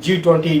G20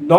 9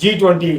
G20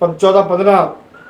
14-15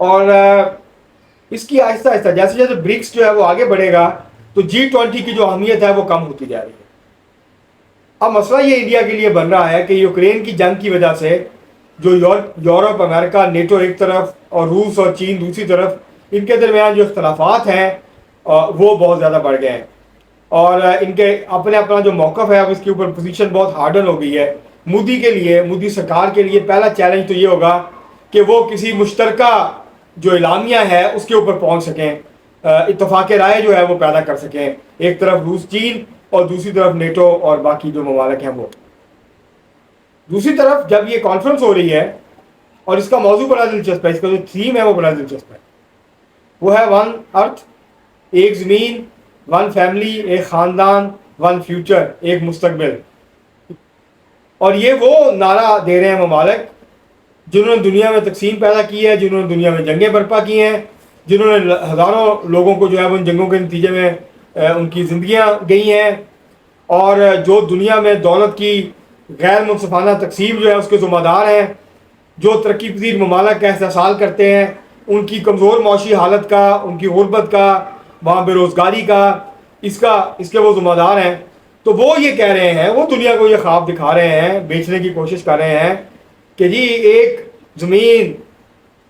اور اس کی آہستہ آہستہ جیسے جیسے برکس جو ہے وہ آگے بڑھے گا تو G20 کی جو اہمیت ہے وہ کم ہوتی جا رہی ہے. اب مسئلہ یہ انڈیا کے لیے بن رہا ہے کہ یوکرین کی جنگ کی وجہ سے جو یورپ، امریکہ، نیٹو ایک طرف اور روس اور چین دوسری طرف، ان کے درمیان جو اختلافات ہیں وہ بہت زیادہ بڑھ گئے ہیں، اور ان کے اپنا جو موقف ہے اب اس کے اوپر پوزیشن بہت ہارڈن ہو گئی ہے. مودی کے لیے، مودی سرکار کے لیے پہلا چیلنج تو یہ ہوگا کہ وہ کسی مشترکہ جو اعلامیہ ہے اس کے اوپر پہنچ سکیں، اتفاق رائے جو ہے وہ پیدا کر سکیں، ایک طرف روس چین اور دوسری طرف نیٹو اور باقی جو ممالک ہیں وہ. دوسری طرف جب یہ کانفرنس ہو رہی ہے اور اس کا موضوع بڑا دلچسپ ہے، اس کا جو تھیم ہے وہ بڑا دلچسپ ہے، وہ ہے ون ارتھ، ایک زمین، ون فیملی، ایک خاندان، ون فیوچر، ایک مستقبل. اور یہ وہ نعرہ دے رہے ہیں ممالک جنہوں نے دنیا میں تقسیم پیدا کی ہے، جنہوں نے دنیا میں جنگیں برپا کی ہیں، جنہوں نے ہزاروں لوگوں کو جو ہے وہ ان جنگوں کے نتیجے میں ان کی زندگیاں گئی ہیں، اور جو دنیا میں دولت کی غیر منصفانہ تقسیم جو ہے اس کے ذمہ دار ہیں، جو ترقی پذیر ممالک کا استحصال کرتے ہیں، ان کی کمزور معاشی حالت کا، ان کی غربت کا، وہاں بے روزگاری کا، اس کے وہ ذمہ دار ہیں. تو وہ یہ کہہ رہے ہیں، وہ دنیا کو یہ خواب دکھا رہے ہیں، بیچنے کی کوشش کر رہے ہیں کہ جی ایک زمین،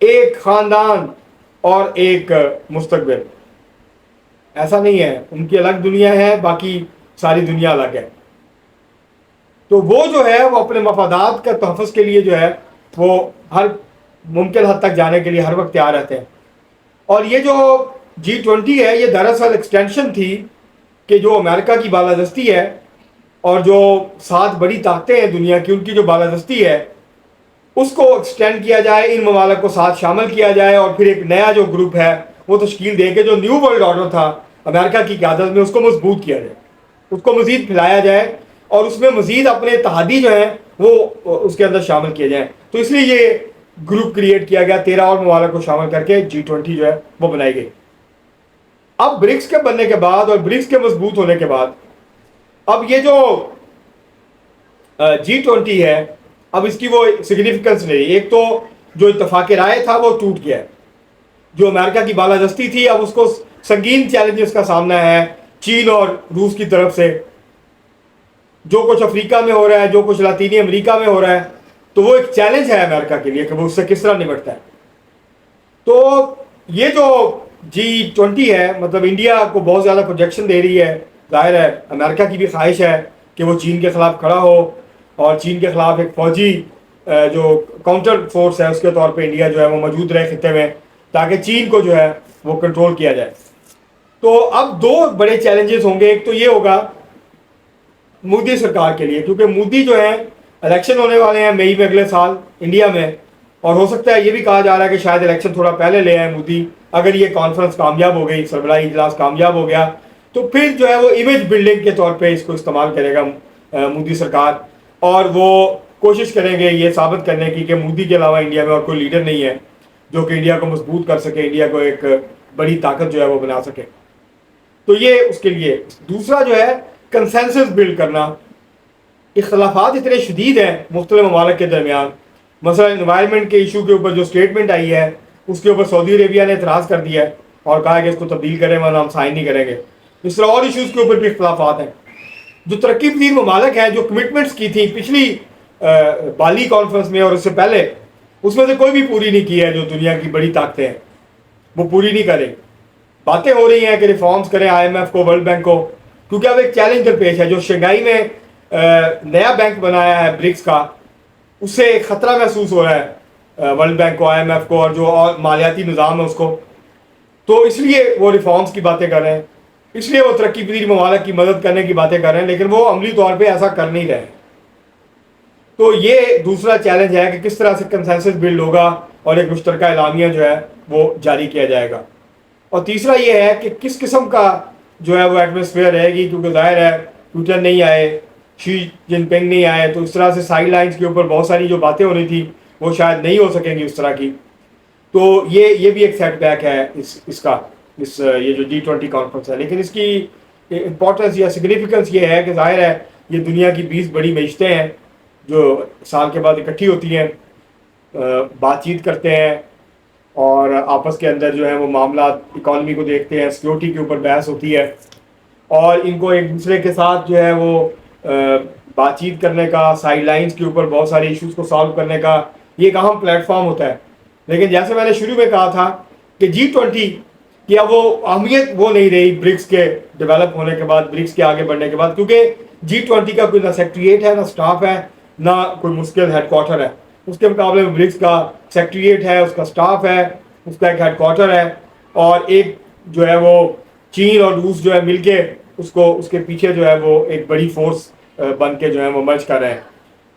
ایک خاندان اور ایک مستقبل. ایسا نہیں ہے، ان کی الگ دنیا ہے، باقی ساری دنیا الگ ہے. تو وہ جو ہے وہ اپنے مفادات کا تحفظ کے لیے جو ہے وہ ہر ممکن حد تک جانے کے لیے ہر وقت تیار رہتے ہیں. اور یہ جو G20 ہے یہ دراصل ایکسٹینشن تھی کہ جو امریکہ کی بالادستی ہے اور جو 7 بڑی طاقتیں ہیں دنیا کی، ان کی جو بالادستی ہے اس کو ایکسٹینڈ کیا جائے، ان ممالک کو ساتھ شامل کیا جائے، اور پھر ایک نیا جو گروپ ہے وہ تشکیل دے کے جو نیو ورلڈ آرڈر تھا امریکہ کی قیادت میں اس کو مضبوط کیا جائے، اس کو مزید پھیلایا جائے، اور اس میں مزید اپنے اتحادی جو ہیں وہ اس کے اندر شامل کیے جائیں. تو اس لیے یہ گروپ کریٹ کیا گیا، 13 اور ممالک کو شامل کر کے G20 جو ہے وہ بنائی گئی. اب برکس کے بننے کے بعد اور برکس کے مضبوط ہونے کے بعد اب یہ جو G20 ہے اب اس کی وہ سگنیفیکنس نہیں. ایک تو جو اتفاق رائے تھا وہ ٹوٹ گیا، جو امریکہ کی بالادستی تھی اب اس کو سنگین چیلنجز کا سامنا ہے چین اور روس کی طرف سے. جو کچھ افریقہ میں ہو رہا ہے، جو کچھ لاطینی امریکہ میں ہو رہا ہے، تو وہ ایک چیلنج ہے امریکہ کے لیے کہ وہ اس سے کس طرح نمٹتا ہے. تو یہ جو G20 ہے مطلب انڈیا کو بہت زیادہ پروجیکشن دے رہی ہے. ظاہر ہے امریکہ کی بھی خواہش ہے کہ وہ چین کے خلاف کھڑا ہو، اور چین کے خلاف ایک فوجی جو کاؤنٹر فورس ہے اس کے طور پہ انڈیا جو ہے وہ موجود رہے خطے میں، تاکہ چین کو جو ہے وہ کنٹرول کیا جائے. تو اب 2 بڑے چیلنجز ہوں گے. ایک تو یہ ہوگا مودی سرکار کے لیے، کیونکہ مودی جو ہے الیکشن ہونے والے ہیں مئی میں اگلے سال انڈیا میں، اور ہو سکتا ہے یہ بھی کہا جا رہا ہے کہ شاید الیکشن تھوڑا پہلے لے آئے مودی اگر یہ کانفرنس کامیاب ہو گئی، سربراہی اجلاس کامیاب ہو گیا تو پھر جو ہے وہ امیج بلڈنگ کے طور پہ اس کو استعمال کرے گا مودی سرکار، اور وہ کوشش کریں گے یہ ثابت کرنے کی کہ مودی کے علاوہ انڈیا میں اور کوئی لیڈر نہیں ہے جو کہ انڈیا کو مضبوط کر سکے، انڈیا کو ایک بڑی طاقت جو ہے وہ بنا سکے. تو یہ اس کے لیے. دوسرا جو ہے کنسنسس بلڈ کرنا. اختلافات اتنے شدید ہیں مختلف ممالک کے درمیان، مثلا انوائرمنٹ کے ایشو کے اوپر جو اسٹیٹمنٹ آئی ہے اس کے اوپر سعودی عربیہ نے اعتراض کر دیا ہے اور کہا کہ اس کو تبدیل کریں ورنہ ہم سائن نہیں کریں گے. اس طرح اور ایشوز کے اوپر بھی اختلافات ہیں. جو ترقی پذیر ممالک ہیں جو کمٹمنٹس کی تھیں پچھلی بالی کانفرنس میں اور اس سے پہلے، اس میں سے کوئی بھی پوری نہیں کی ہے. جو دنیا کی بڑی طاقتیں ہیں وہ پوری نہیں کریں. باتیں ہو رہی ہیں کہ ریفارمز کریں IMF کو، ورلڈ بینک کو، کیونکہ اب ایک چیلنج درپیش ہے. جو شنگھائی میں نیا بینک بنایا ہے برکس کا، اس سے ایک خطرہ محسوس ہو رہا ہے ورلڈ بینک کو، IMF کو، اور جو اور مالیاتی نظام ہے اس کو. تو اس لیے وہ ریفارمز کی باتیں کر رہے ہیں، اس لیے وہ ترقی پذیر ممالک کی مدد کرنے کی باتیں کر رہے ہیں، لیکن وہ عملی طور پہ ایسا کر نہیں رہے. تو یہ دوسرا چیلنج ہے کہ کس طرح سے کنسنسس بلڈ ہوگا اور ایک مشترکہ اعلامیہ جو ہے وہ جاری کیا جائے گا. اور تیسرا یہ ہے کہ کس قسم کا جو ہے وہ ایٹماسفیئر رہے گی، کیونکہ ظاہر ہے پوٹن نہیں آئے، شی جن پنگ نہیں آئے، تو اس طرح سے سائڈ لائنز کے اوپر بہت ساری جو باتیں ہونی تھی وہ شاید نہیں ہو سکیں گی اس طرح کی. تو یہ بھی ایک سیٹ بیک ہے یہ جو G20 کانفرنس ہے. لیکن اس کی امپورٹنس یا سگنیفیکنس یہ ہے کہ ظاہر ہے یہ دنیا کی 20 بڑی معیشتیں ہیں جو سال کے بعد اکٹھی ہوتی ہیں، بات چیت کرتے ہیں، اور آپس کے اندر جو ہے وہ معاملات اکانومی کو دیکھتے ہیں، سیکورٹی کے اوپر بحث ہوتی ہے، اور ان کو ایک دوسرے کے ساتھ جو ہے وہ بات چیت کرنے کا، سائڈ لائنز کے اوپر بہت سارے ایشوز کو سالو کرنے کا یہ ایک اہم پلیٹ فارم ہوتا ہے۔ لیکن جیسے میں نے شروع میں کہا تھا کہ G20 کی اب وہ اہمیت وہ نہیں رہی برکس کے ڈیولپ ہونے کے بعد، برکس کے آگے بڑھنے کے بعد، کیونکہ G20 کا کوئی نہ سیکریٹریٹ ہے، نہ سٹاف ہے، نہ کوئی مشکل ہیڈ کوارٹر ہے۔ اس کے مقابلے میں برکس کا سیکریٹریٹ ہے، اس کا سٹاف ہے، اس کا ایک ہیڈ کوارٹر ہے، اور ایک جو ہے وہ چین اور روس جو ہے مل کے اس کے پیچھے جو ہے وہ ایک بڑی فورس بن کے جو ہے وہ مرج کر رہے ہیں۔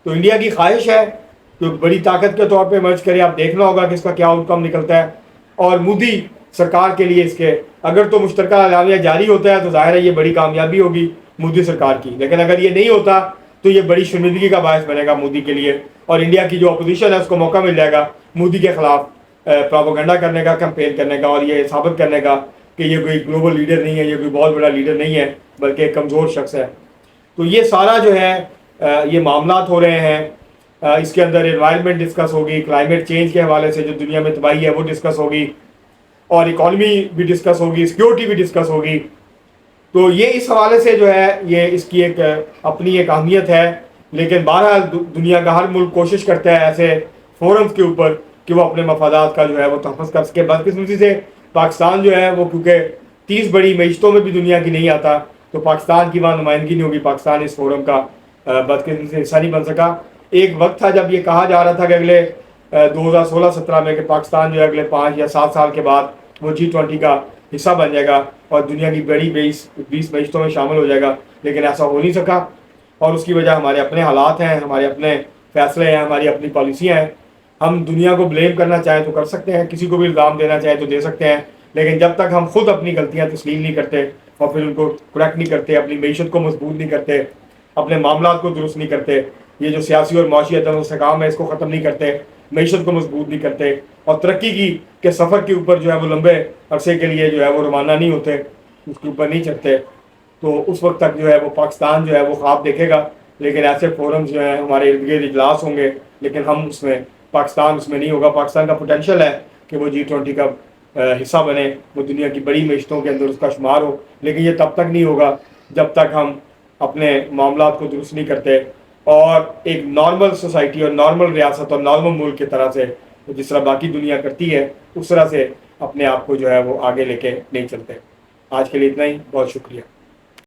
تو انڈیا کی خواہش ہے کہ بڑی طاقت کے طور پہ مرج کرے، آپ دیکھنا ہوگا کہ اس کا کیا آؤٹ کم نکلتا ہے۔ اور مودی سرکار کے لیے اس کے اگر تو مشترکہ اعلامیہ جاری ہوتا ہے تو ظاہر ہے یہ بڑی کامیابی ہوگی مودی سرکار کی، لیکن اگر یہ نہیں ہوتا تو یہ بڑی شرمندگی کا باعث بنے گا مودی کے لیے، اور انڈیا کی جو اپوزیشن ہے اس کو موقع مل جائے گا مودی کے خلاف پروپیگنڈا کرنے کا، کیمپین کرنے کا، اور یہ ثابت کرنے کا کہ یہ کوئی گلوبل لیڈر نہیں ہے، یہ کوئی بہت بڑا لیڈر نہیں ہے، بلکہ ایک کمزور شخص ہے۔ تو یہ سارا جو ہے یہ معاملات ہو رہے ہیں۔ اس کے اندر انوائرمنٹ ڈسکس ہوگی، کلائمیٹ چینج کے حوالے سے جو دنیا میں تباہی ہے وہ ڈسکس ہوگی، اور اکانومی بھی ڈسکس ہوگی، سیکیورٹی بھی ڈسکس ہوگی۔ تو یہ اس حوالے سے جو ہے یہ اس کی ایک اپنی ایک اہمیت ہے۔ لیکن بہرحال دنیا کا ہر ملک کوشش کرتا ہے ایسے فورمز کے اوپر کہ وہ اپنے مفادات کا جو ہے وہ تحفظ کر سکے۔ بدقسمتی سے پاکستان جو ہے وہ کیونکہ 30 بڑی معیشتوں میں بھی دنیا کی نہیں آتا، تو پاکستان کی وہاں نمائندگی نہیں ہوگی، پاکستان اس فورم کا بدقسمتی سے حصہ نہیں بن سکا۔ ایک وقت تھا جب یہ کہا جا رہا تھا کہ اگلے 2016-17 میں کہ پاکستان جو ہے اگلے 5 یا 7 سال کے بعد وہ G20 کا حصہ بن جائے گا اور دنیا کی بڑی 20 معیشتوں میں شامل ہو جائے گا، لیکن ایسا ہو نہیں سکا، اور اس کی وجہ ہمارے اپنے حالات ہیں، ہمارے اپنے فیصلے ہیں، ہماری اپنی پالیسیاں ہیں۔ ہم دنیا کو بلیم کرنا چاہیں تو کر سکتے ہیں، کسی کو بھی الزام دینا چاہیں تو دے سکتے ہیں، لیکن جب تک ہم خود اپنی غلطیاں تسلیم نہیں کرتے اور پھر ان کو کریکٹ نہیں کرتے، اپنی معیشت کو مضبوط نہیں کرتے، اپنے معاملات کو درست نہیں کرتے، یہ جو سیاسی اور معاشی عدم استحکام ہے اس کو ختم نہیں کرتے، معیشت کو مضبوط نہیں کرتے، اور ترقی کے سفر کے اوپر جو ہے وہ لمبے عرصے کے لیے جو ہے وہ روانہ نہیں ہوتے، اس کے اوپر نہیں چڑھتے، تو اس وقت تک جو ہے وہ پاکستان جو ہے وہ خواب دیکھے گا۔ لیکن ایسے فورمز جو ہیں ہمارے ارد گرد اجلاس ہوں گے، لیکن ہم اس میں پاکستان اس میں نہیں ہوگا۔ پاکستان کا پوٹینشیل ہے کہ وہ G20 کا حصہ بنے، وہ دنیا کی بڑی معیشتوں کے اندر اس کا شمار ہو، لیکن یہ تب تک نہیں ہوگا جب تک ہم اپنے معاملات کو درست نہیں کرتے، اور ایک نارمل سوسائٹی اور نارمل ریاست اور نارمل ملک کی طرح سے جس طرح باقی دنیا کرتی ہے اس طرح سے اپنے آپ کو جو ہے وہ آگے لے کے نہیں چلتے۔ آج کے لیے اتنا ہی، بہت شکریہ۔